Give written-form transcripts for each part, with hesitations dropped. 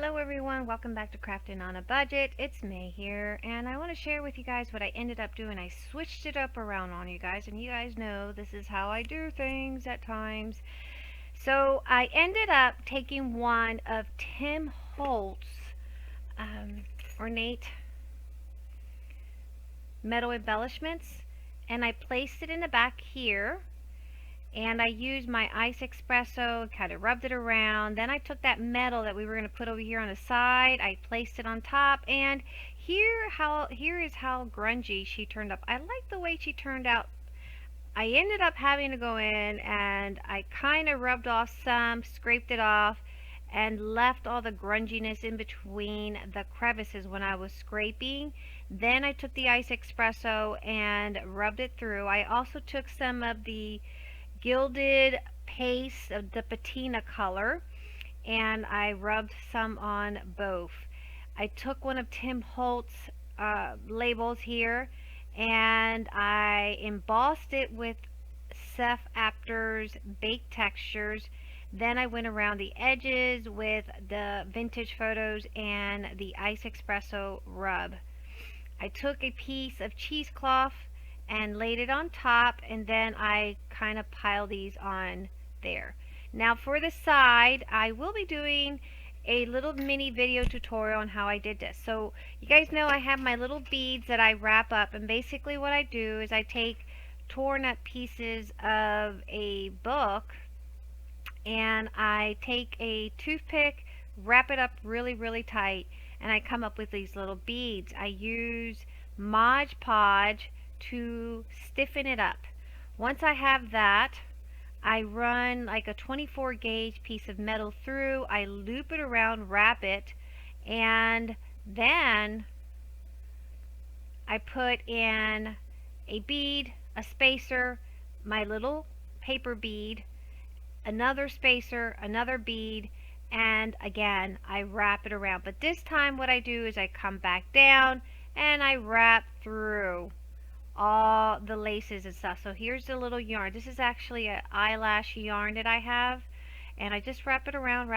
Hello everyone, welcome back to Crafting on a Budget. It's May here, and I want to share with you guys what I ended up doing. I switched it up around on you guys, and you guys know this is how I do things at times. So I ended up taking one of Tim Holtz ornate metal embellishments, and I placed it in the back here. And I used my ice espresso, kind of rubbed it around. Then I took that metal that we were going to put over here on the side, I placed it on top, and here is how grungy she turned up. I like the way she turned out. I ended up having to go in and I kind of rubbed off some, scraped it off, and left all the grunginess in between the crevices when I was scraping. Then I took the ice espresso and rubbed it through. I also took some of the gilded paste of the patina color, and I rubbed some on both. I took one of Tim Holtz labels here, and I embossed it with Seth Apter's Baked Textures. Then I went around the edges with the Vintage Photos and the Ice Espresso rub. I took a piece of cheesecloth and laid it on top, and then I kind of pile these on there. Now for the side, I will be doing a little mini video tutorial on how I did this. So you guys know I have my little beads that I wrap up, and basically what I do is I take torn up pieces of a book and I take a toothpick, wrap it up really tight, and I come up with these little beads. I use Mod Podge to stiffen it up. Once I have that, I run like a 24 gauge piece of metal through, I loop it around, wrap it, and then I put in a bead, a spacer, my little paper bead, another spacer, another bead, and again I wrap it around. But this time what I do is I come back down and I wrap through all the laces and stuff. So here's the little yarn. This is actually an eyelash yarn that I have, and I just wrap it around,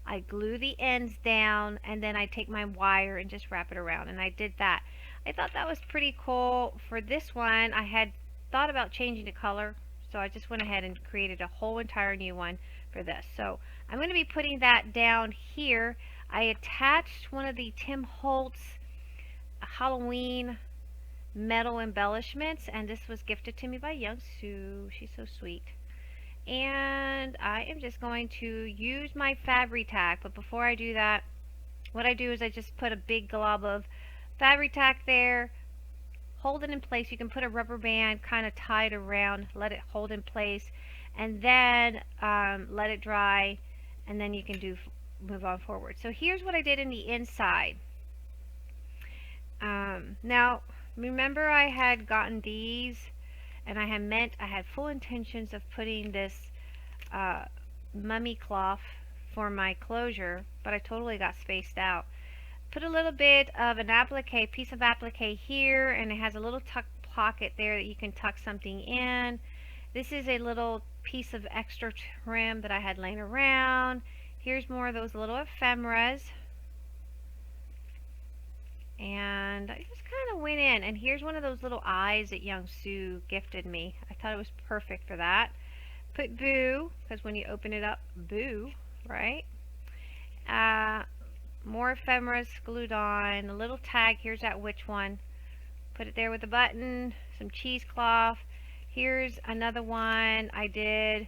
I glue the ends down, and then I take my wire and just wrap it around, and I did that. I thought that was pretty cool. For this one, I had thought about changing the color, so I just went ahead and created a whole entire new one for this. So I'm going to be putting that down here. I attached one of the Tim Holtz Halloween metal embellishments, and this was gifted to me by Young Sue. She's so sweet. And I am just going to use my Fabri-Tac, but before I do that, what I do is I just put a big glob of Fabri-Tac there, hold it in place. You can put a rubber band, kind of tie it around, let it hold in place, and then let it dry, and then you can move on forward. So here's what I did in the inside. Now remember, I had gotten these, and I had full intentions of putting this mummy cloth for my closure, but I totally got spaced out. Put a little bit of an piece of applique here, and it has a little tuck pocket there that you can tuck something in. This is a little piece of extra trim that I had laying around. Here's more of those little ephemeras. And I just kind of went in, and here's one of those little eyes that Young Sue gifted me. I thought it was perfect for that. Put Boo, because when you open it up, Boo, right? More ephemeras glued on, a little tag. Here's that witch one. Put it there with a button, some cheesecloth. Here's another one I did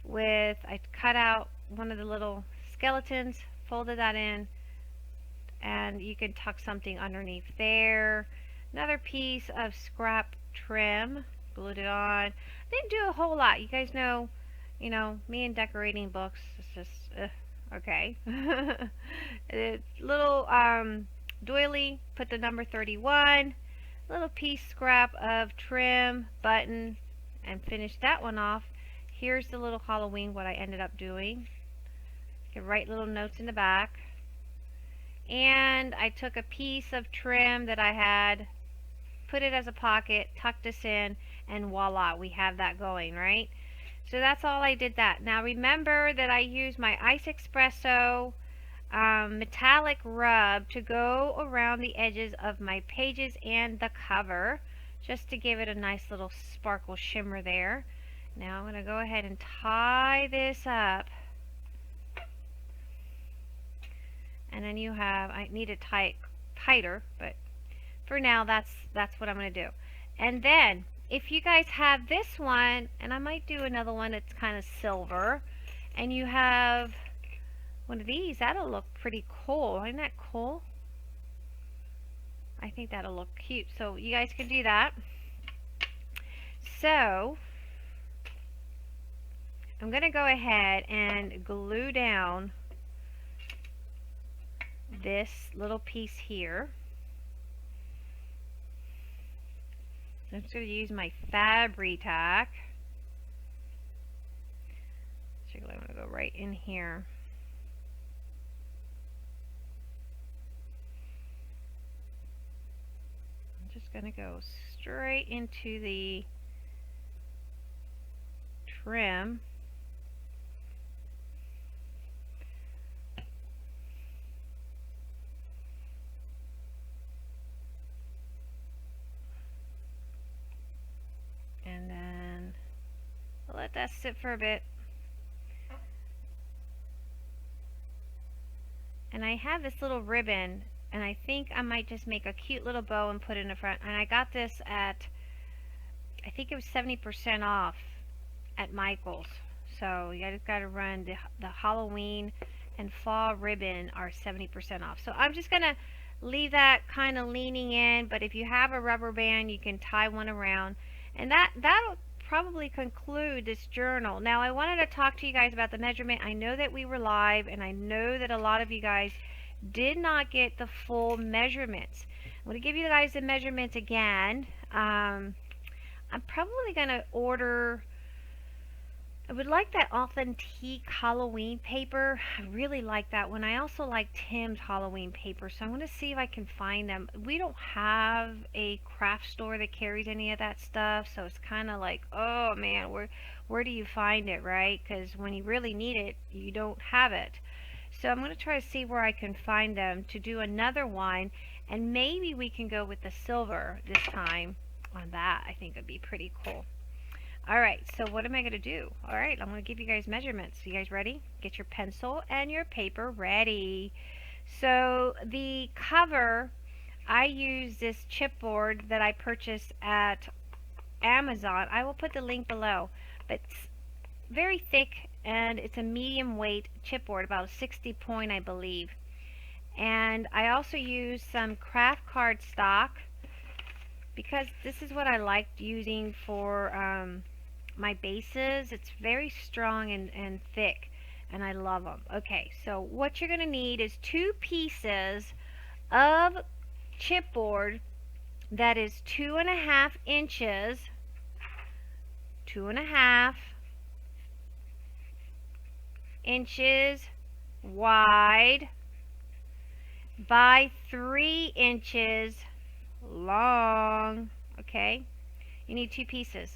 with, I cut out one of the little skeletons, folded that in, and you can tuck something underneath there. Another piece of scrap trim, glued it on. Didn't do a whole lot. You guys know, me and decorating books, it's just, okay. Little doily, put the number 31, little piece scrap of trim, button, and finish that one off. Here's the little Halloween, what I ended up doing. You can write little notes in the back. And I took a piece of trim that I had, put it as a pocket, tucked this in, and voila, we have that going, right? So that's all I did that. Now remember that I used my ice espresso metallic rub to go around the edges of my pages and the cover, just to give it a nice little sparkle shimmer there. Now I'm going to go ahead and tie this up. And then you have, I need it tighter, but for now that's what I'm going to do. And then if you guys have this one, and I might do another one that's kind of silver, and you have one of these, that'll look pretty cool. Isn't that cool? I think that'll look cute. So you guys can do that. So I'm going to go ahead and glue down this little piece here. I'm just going to use my Fabri-Tac. So I'm going to go right in here. I'm just going to go straight into the trim. And then I'll let that sit for a bit. And I have this little ribbon, and I think I might just make a cute little bow and put it in the front. And I got this at, I think it was 70% off at Michael's. So you just got to run the Halloween and fall ribbon are 70% off. So I'm just going to leave that kind of leaning in, but if you have a rubber band, you can tie one around. And that'll probably conclude this journal. Now I wanted to talk to you guys about the measurement. I know that we were live, and I know that a lot of you guys did not get the full measurements. I'm going to give you guys the measurements again. I'm probably going to order, I would like that Authentique Halloween paper. I really like that one. I also like Tim's Halloween paper, so I'm going to see if I can find them. We don't have a craft store that carries any of that stuff, so it's kind of like, oh man, where do you find it, right? Because when you really need it, you don't have it. So I'm going to try to see where I can find them to do another one, and maybe we can go with the silver this time on that. I think it'd be pretty cool. Alright, so what am I going to do? Alright, I'm going to give you guys measurements. You guys ready? Get your pencil and your paper ready. So the cover, I use this chipboard that I purchased at Amazon. I will put the link below. But it's very thick, and it's a medium weight chipboard, about a 60 point I believe. And I also use some craft card stock, because this is what I liked using for my bases. It's very strong and thick, and I love them. Okay, so what you're going to need is 2 pieces of chipboard that is 2.5 inches, 2.5 inches wide by 3 inches long. Okay, you need 2 pieces.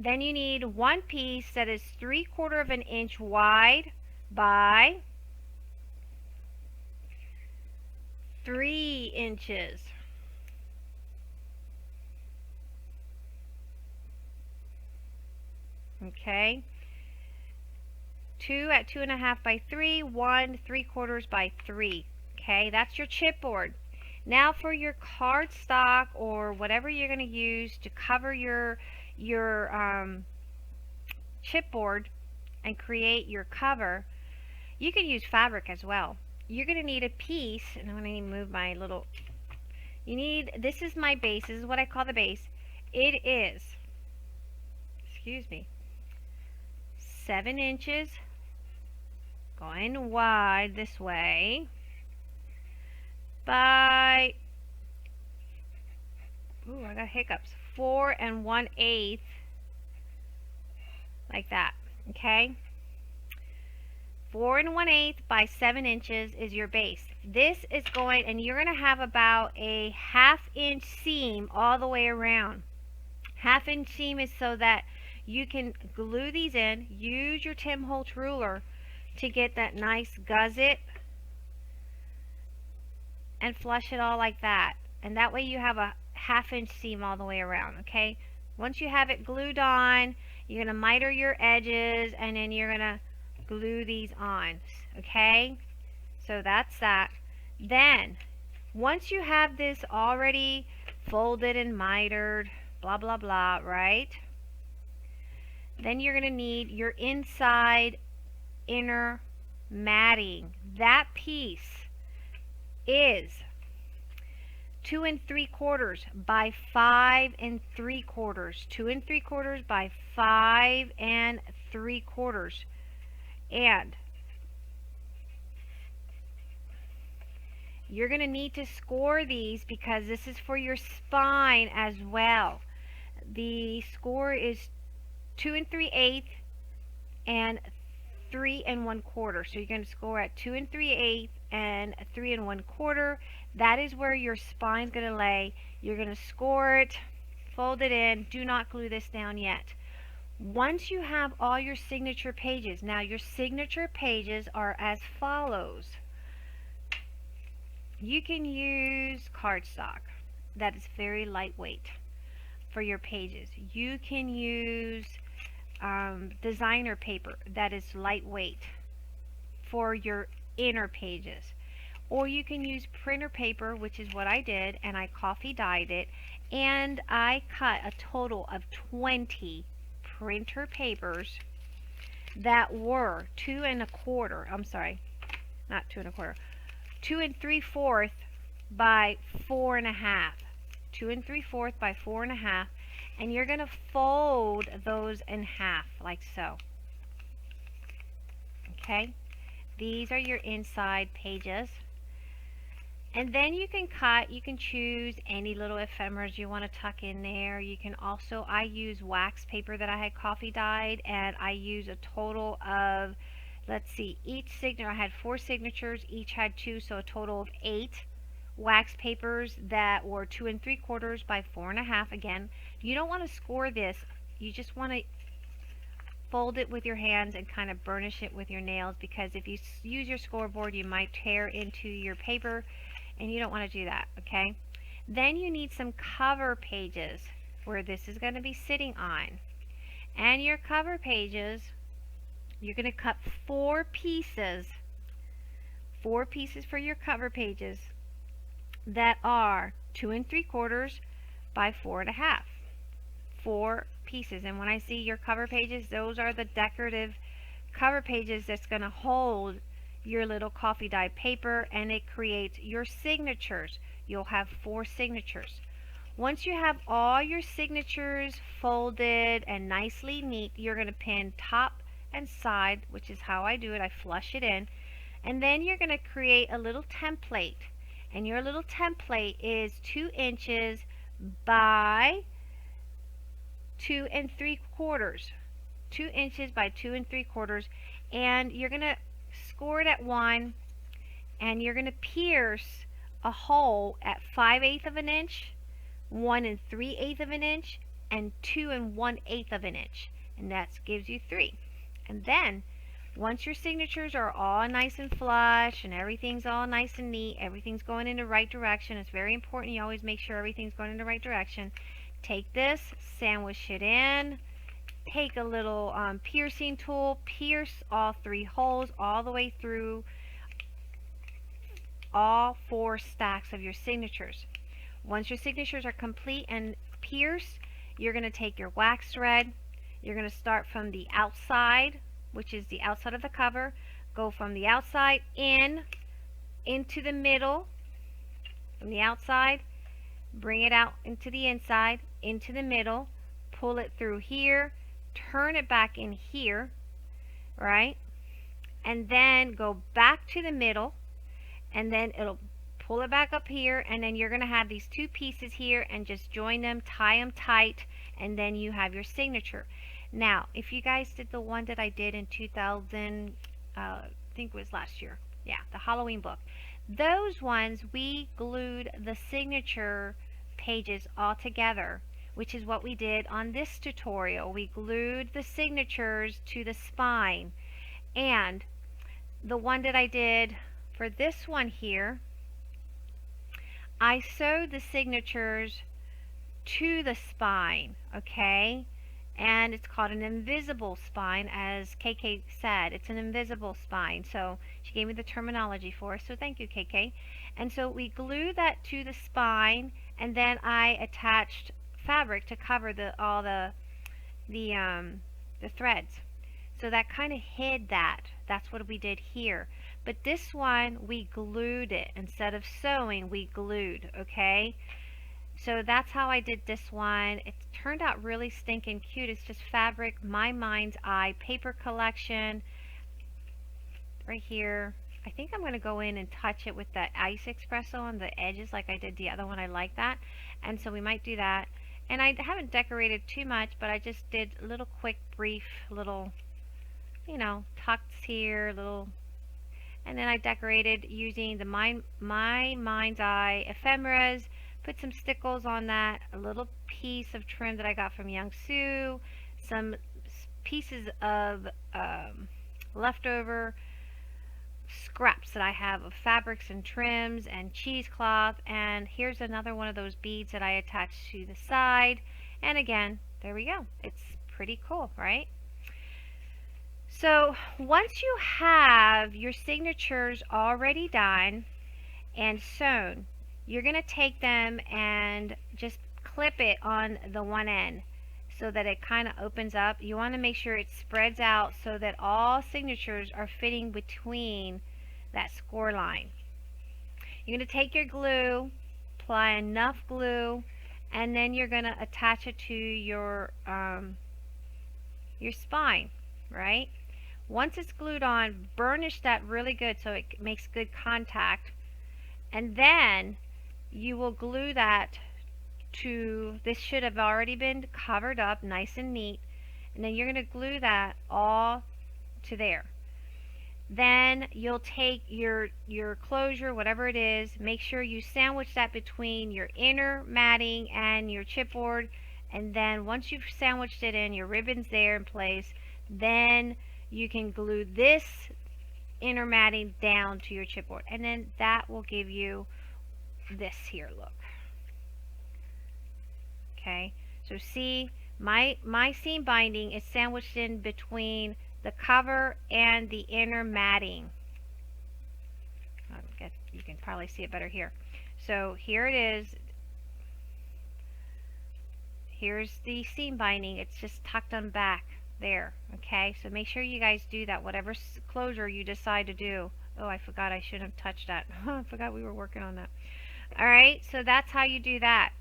Then you need 1 piece that is 3/4 of an inch wide by 3 inches. Okay, 2 at 2.5 by 3, 1 3/4 by 3. Okay, that's your chipboard. Now for your cardstock or whatever you're going to use to cover your chipboard and create your cover, you can use fabric as well. You're going to need a piece, and I'm going to move my little, this is my base, this is what I call the base. It is, excuse me, 7 inches going wide this way by, ooh, I got hiccups, 4 1/8, like that. Okay, 4 1/8 by 7 inches is your base. This is going, and you're going to have about a 1/2 inch seam all the way around. 1/2 inch seam is so that you can glue these in. Use your Tim Holtz ruler to get that nice gusset and flush it all like that. And that way you have a 1/2 inch seam all the way around, okay? Once you have it glued on, you're going to miter your edges and then you're going to glue these on, okay? So that's that. Then, once you have this already folded and mitered, blah, blah, blah, right? Then you're going to need your inside inner matting. That piece is 2 3/4 by 5 3/4. 2 3/4 by 5 3/4. And you're going to need to score these because this is for your spine as well. The score is 2 3/8 and 3 1/4. So you're going to score at 2 3/8 and 3 1/4. That is where your spine's going to lay. You're going to score it, fold it in. Do not glue this down yet. Once you have all your signature pages, now your signature pages are as follows. You can use cardstock. That is very lightweight for your pages. You can use designer paper. That is lightweight for your inner pages. Or you can use printer paper, which is what I did, and I coffee dyed it, and I cut a total of 20 printer papers that were 2 1/4, I'm sorry, not 2 1/4, 2 3/4 by 4 1/2, 2 3/4 by 4 1/2, and you're going to fold those in half like so. Okay, these are your inside pages. And then you can cut, you can choose any little ephemeras you want to tuck in there. You can also, I use wax paper that I had coffee dyed, and I use a total of, let's see, each signature, I had 4 signatures, each had 2, so a total of 8 wax papers that were 2 3/4 by 4 1/2. Again, you don't want to score this, you just want to fold it with your hands and kind of burnish it with your nails, because if you use your scoreboard you might tear into your paper, and you don't want to do that, okay? Then you need some cover pages where this is going to be sitting on. And your cover pages, you're going to cut 4 pieces. 4 pieces for your cover pages that are 2 3/4 by 4 1/2. 4 pieces. And when I see your cover pages, those are the decorative cover pages that's going to hold your little coffee dye paper, and it creates your signatures. You'll have 4 signatures. Once you have all your signatures folded and nicely neat, you're going to pin top and side, which is how I do it. I flush it in, and then you're going to create a little template, and your little template is 2 inches by 2 3/4. 2 inches by 2 3/4, and you're going to score it at 1, and you're going to pierce a hole at 5/8 of an inch, 1 3/8 of an inch, and 2 1/8 of an inch, and that gives you 3. And then once your signatures are all nice and flush and everything's all nice and neat, everything's going in the right direction. It's very important you always make sure everything's going in the right direction. Take this, sandwich it in. Take a little piercing tool, pierce all 3 holes all the way through all 4 stacks of your signatures. Once your signatures are complete and pierced, you're going to take your wax thread. You're going to start from the outside, which is the outside of the cover. Go from the outside into the middle, from the outside, bring it out into the inside, into the middle, pull it through here, turn it back in here, right? And then go back to the middle, and then it'll pull it back up here, and then you're going to have these 2 pieces here, and just join them, tie them tight, and then you have your signature. Now, if you guys did the one that I did in 2000, I think it was last year, yeah, the Halloween book, those ones we glued the signature pages all together, which is what we did on this tutorial. We glued the signatures to the spine, and the one that I did for this one here, I sewed the signatures to the spine, okay? And it's called an invisible spine, as KK said. It's an invisible spine. So she gave me the terminology for us. So thank you, KK. And so we glued that to the spine, and then I attached fabric to cover all the threads. So that kind of hid that. That's what we did here. But this one, we glued it. Instead of sewing, we glued, okay? So that's how I did this one. It turned out really stinking cute. It's just fabric, My Mind's Eye paper collection right here. I think I'm going to go in and touch it with that ice espresso on the edges like I did the other one. I like that. And so we might do that. And I haven't decorated too much, but I just did a little quick, brief, little, you know, tucks here, little. And then I decorated using the My Mind's Eye ephemeras. Put some stickles on that, a little piece of trim that I got from Young Sue, some pieces of leftover scraps that I have of fabrics and trims and cheesecloth, and here's another one of those beads that I attached to the side. And again, there we go. It's pretty cool, right? So once you have your signatures already done and sewn, you're going to take them and just clip it on the one end so that it kind of opens up. You want to make sure it spreads out so that all signatures are fitting between that score line. You're going to take your glue, apply enough glue, and then you're going to attach it to your spine, right? Once it's glued on, burnish that really good so it makes good contact. And then you will glue that to, this should have already been covered up nice and neat, and then you're going to glue that all to there. Then you'll take your closure, whatever it is, make sure you sandwich that between your inner matting and your chipboard, and then once you've sandwiched it in, your ribbon's there in place, then you can glue this inner matting down to your chipboard, and then that will give you this here look. Okay, so see, my seam binding is sandwiched in between the cover and the inner matting. You can probably see it better here. So here it is. Here's the seam binding. It's just tucked on back there. Okay, so make sure you guys do that, whatever closure you decide to do. Oh, I forgot I shouldn't have touched that. I forgot we were working on that. Alright, so that's how you do that.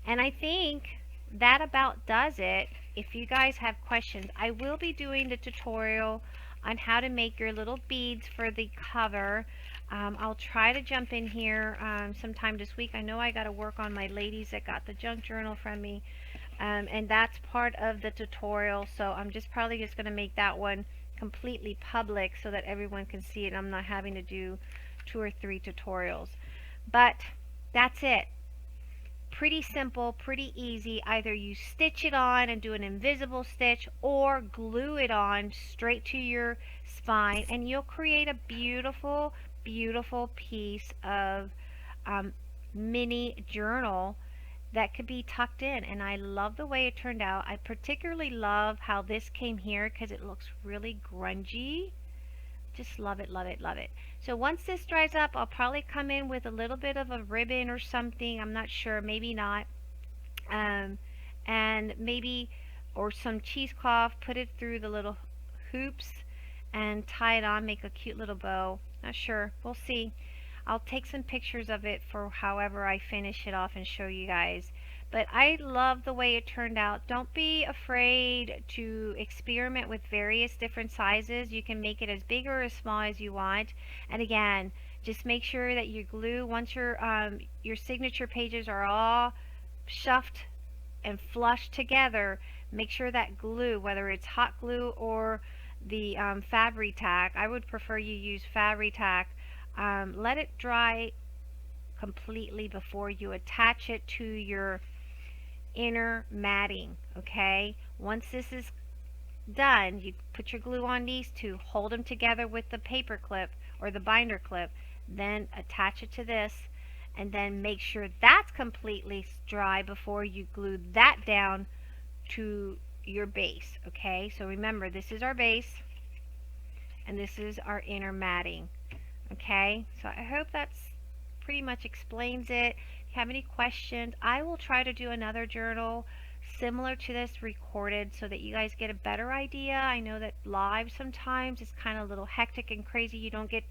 And I think that about does it. If you guys have questions, I will be doing the tutorial on how to make your little beads for the cover. I'll try to jump in here sometime this week. I know I got to work on my ladies that got the junk journal from me. And that's part of the tutorial. So I'm probably just going to make that one completely public so that everyone can see it. I'm not having to do 2 or 3 tutorials. But that's it. Pretty simple, pretty easy. Either you stitch it on and do an invisible stitch, or glue it on straight to your spine, and you'll create a beautiful, beautiful piece of mini journal that could be tucked in. And I love the way it turned out. I particularly love how this came here because it looks really grungy. Just love it, love it, love it. So once this dries up, I'll probably come in with a little bit of a ribbon or something. I'm not sure, maybe not. And maybe, or some cheesecloth, put it through the little hoops and tie it on, make a cute little bow. Not sure, we'll see. I'll take some pictures of it for however I finish it off and show you guys. But I love the way it turned out. Don't be afraid to experiment with various different sizes. You can make it as big or as small as you want. And again, just make sure that you glue, once your signature pages are all shuffed and flushed together, make sure that glue, whether it's hot glue or the Fabri-Tac, I would prefer you use Fabri-Tac, let it dry completely before you attach it to your inner matting. Okay, once this is done, you put your glue on these two, hold them together with the paper clip or the binder clip, then attach it to this, and then make sure that's completely dry before you glue that down to your base. Okay, so remember, this is our base and this is our inner matting. Okay, so I hope that's pretty much explains it. If you have any questions, I will try to do another journal similar to this recorded so that you guys get a better idea. I know that live sometimes is kind of a little hectic and crazy. You don't get,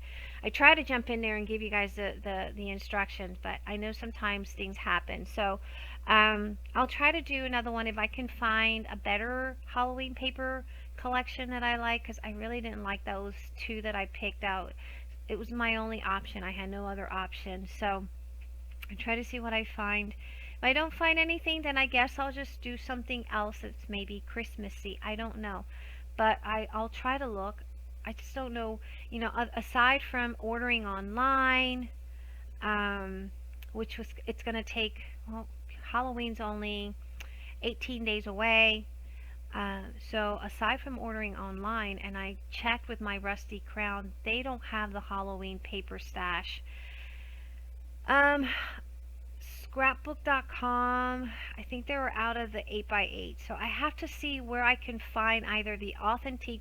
I try to jump in there and give you guys the instructions, but I know sometimes things happen. So I'll try to do another one if I can find a better Halloween paper collection that I like, because I really didn't like those two that I picked out. It was my only option. I had no other option. So I try to see what I find. If I don't find anything, then I guess I'll just do something else that's maybe Christmassy. I don't know. But I'll try to look. I just don't know, aside from ordering online, which was, it's going to take, well, Halloween's only 18 days away. So aside from ordering online, and I checked with my Rusty Crown, they don't have the Halloween paper stash. Um, Scrapbook.com, I think they were out of the 8x8. So I have to see where I can find either the authentic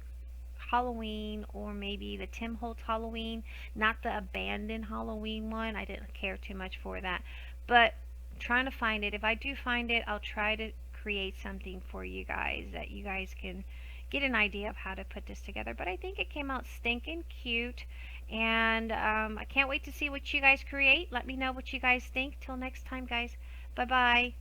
Halloween or maybe the Tim Holtz Halloween, not the abandoned Halloween one. I didn't care too much for that. But I'm trying to find it. If I do find it, I'll try to create something for you guys that you guys can get an idea of how to put this together. But I think it came out stinking cute, and I can't wait to see what you guys create. Let me know what you guys think. Till next time, guys. Bye bye.